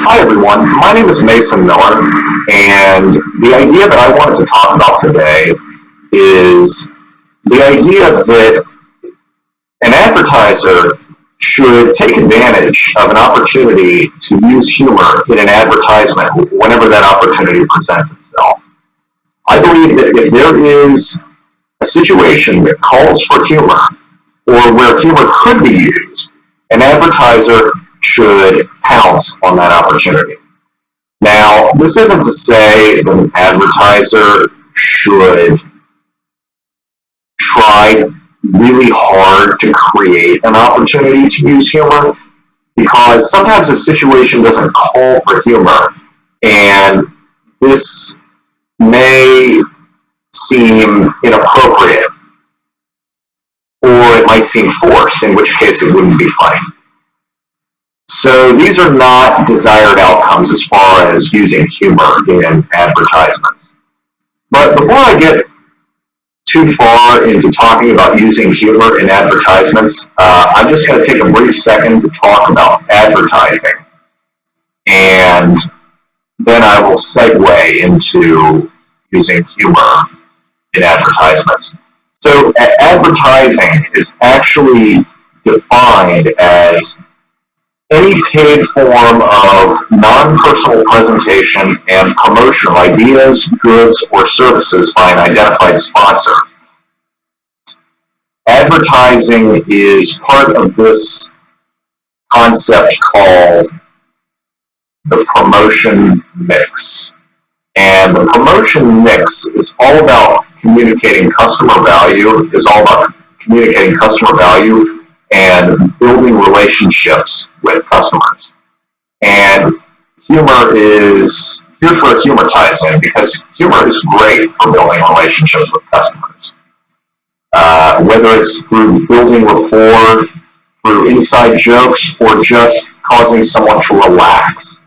Hi everyone, my name is Mason Miller, and the idea that I wanted to talk about today is the idea that an advertiser should take advantage of an opportunity to use humor in an advertisement whenever that opportunity presents itself. I believe that if there is a situation that calls for humor, or where humor could be used, an advertiser should pounce on that opportunity. Now, this isn't to say that an advertiser should try really hard to create an opportunity to use humor, because sometimes a situation doesn't call for humor, and this may seem inappropriate, or it might seem forced, in which case it wouldn't be funny. So these are not desired outcomes as far as using humor in advertisements. But before I get too far into talking about using humor in advertisements, I'm just going to take a brief second to talk about advertising. And then I will segue into using humor in advertisements. So advertising is actually defined as any paid form of non-personal presentation and promotion of ideas, goods, or services by an identified sponsor. Advertising is part of this concept called the promotion mix. And the promotion mix is all about communicating customer value, and building relationships with customers. And humor is here for a humortizing, because humor is great for building relationships with customers. Whether it's through building rapport, through inside jokes, or just causing someone to relax,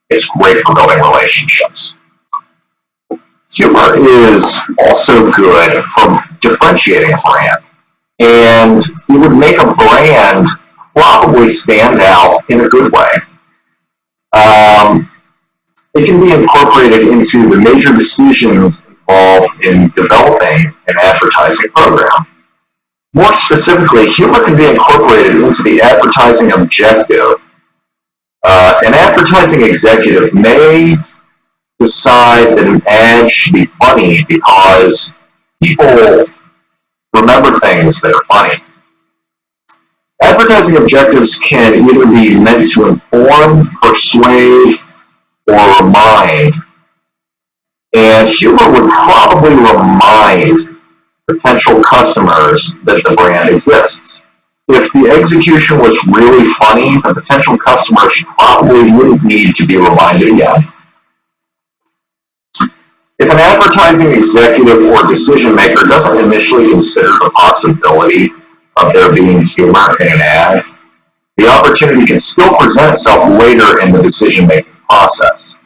it's great for building relationships. Humor is also good for differentiating a brand, and it would make a brand probably stand out in a good way. It can be incorporated into the major decisions involved in developing an advertising program. More specifically, humor can be incorporated into the advertising objective. An advertising executive may decide that an ad should be funny because people remember things that are funny. Advertising objectives can either be meant to inform, persuade, or remind. And humor would probably remind potential customers that the brand exists. If the execution was really funny, the potential customers probably wouldn't need to be reminded again. If an advertising executive or decision maker doesn't initially consider the possibility of there being humor in an ad, the opportunity can still present itself later in the decision-making process,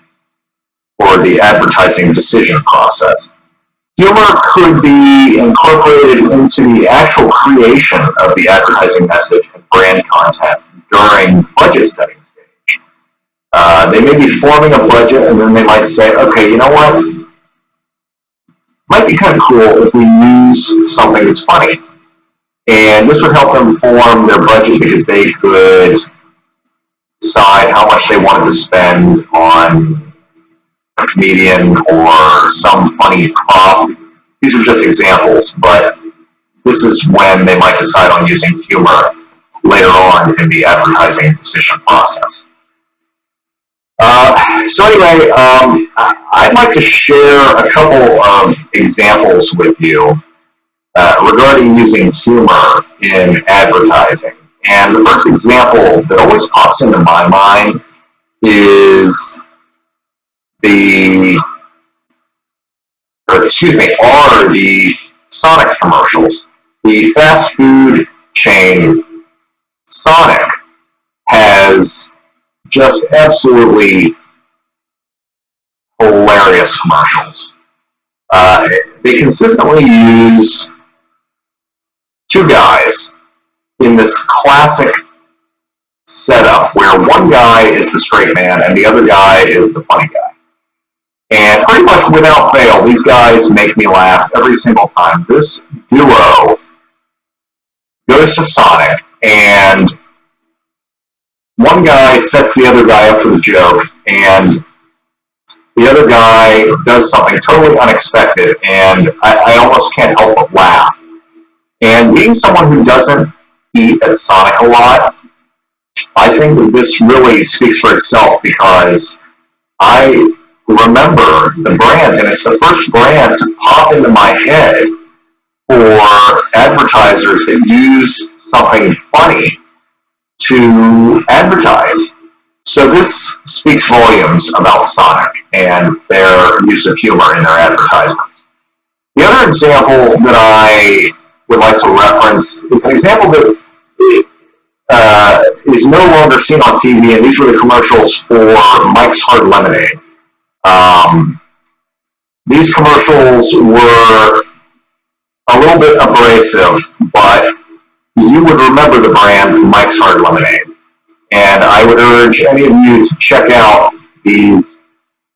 or the advertising decision process. Humor could be incorporated into the actual creation of the advertising message and brand content during budget setting stage. They may be forming a budget, and then they might say, okay, you know what? Might be kind of cool if we use something that's funny. And this would help them form their budget, because they could decide how much they wanted to spend on a comedian or some funny prop. These are just examples, but this is when they might decide on using humor later on in the advertising decision process. So anyway, I'd like to share a couple of examples with you regarding using humor in advertising. And the first example that always pops into my mind is are the Sonic commercials. The fast food chain Sonic has just absolutely hilarious commercials. They consistently use two guys in this classic setup where one guy is the straight man and the other guy is the funny guy. And pretty much without fail, these guys make me laugh every single time. This duo goes to Sonic, and one guy sets the other guy up for the joke, and the other guy does something totally unexpected, and I almost can't help but laugh. And being someone who doesn't eat at Sonic a lot, I think that this really speaks for itself, because I remember the brand, and it's the first brand to pop into my head for advertisers that use something funny to advertise. So this speaks volumes about Sonic and their use of humor in their advertisements. The other example that I would like to reference is an example that is no longer seen on TV, and these were the commercials for Mike's Hard Lemonade. These commercials were a little bit abrasive, but you would remember the brand Mike's Hard Lemonade. And I would urge any of you to check out these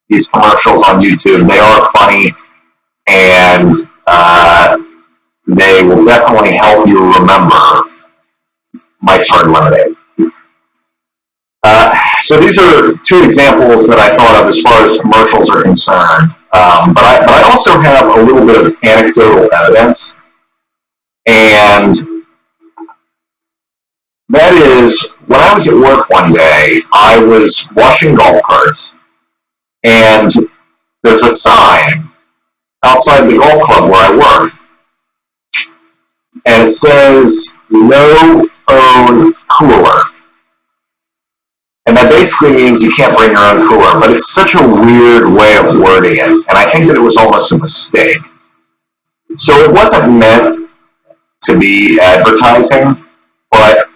commercials on YouTube. They are funny, and they will definitely help you remember Mike's Hard Lemonade. So these are two examples that I thought of as far as commercials are concerned. But I also have a little bit of anecdotal evidence, and that is, when I was at work one day, I was washing golf carts, and there's a sign outside the golf club where I work, and it says, "No own cooler." And that basically means you can't bring your own cooler, but it's such a weird way of wording it, and I think that it was almost a mistake. So it wasn't meant to be advertising, but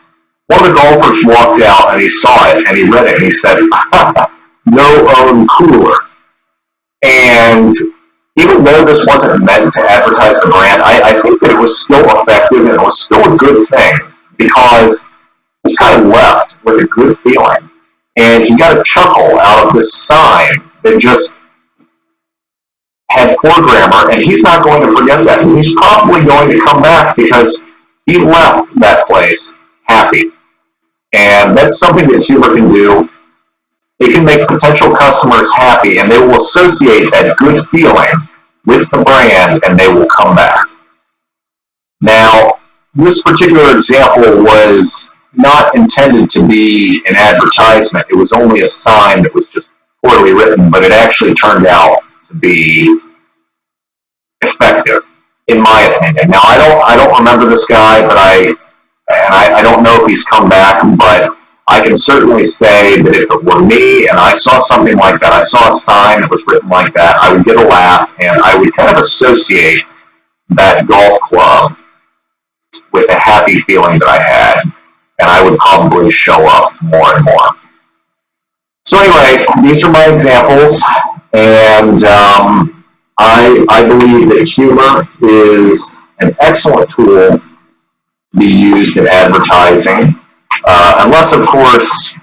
one of the golfers walked out and he saw it and he read it and he said, "No own cooler." And even though this wasn't meant to advertise the brand, I think that it was still effective and it was still a good thing, because this guy left with a good feeling. And he got a chuckle out of this sign that just had poor grammar, and he's not going to forget that. And he's probably going to come back because he left that place happy. And that's something that humor can do. It can make potential customers happy, and they will associate that good feeling with the brand, and they will come back. Now, this particular example was not intended to be an advertisement. It was only a sign that was just poorly written, but it actually turned out to be effective, in my opinion. Now, I don't remember this guy, but I don't know if he's come back, but I can certainly say that if it were me and I saw something like that, I saw a sign that was written like that, I would get a laugh, and I would kind of associate that golf club with a happy feeling that I had, and I would probably show up more and more. So anyway, these are my examples, and I believe that humor is an excellent tool to be used in advertising, unless, of course,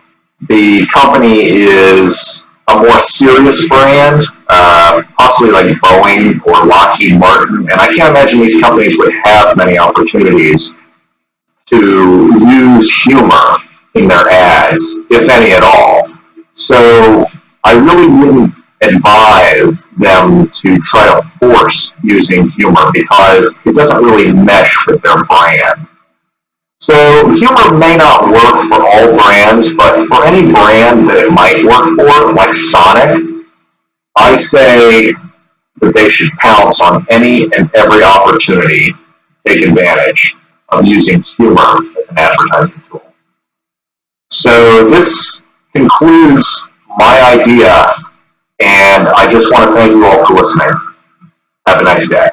the company is a more serious brand, possibly like Boeing or Lockheed Martin, and I can't imagine these companies would have many opportunities to use humor in their ads, if any at all. So I really wouldn't advise them to try to force using humor, because it doesn't really mesh with their brand. So humor may not work for all brands, but for any brand that it might work for, like Sonic, I say that they should pounce on any and every opportunity to take advantage of using humor as an advertising tool. So this concludes my idea, and I just want to thank you all for listening. Have a nice day.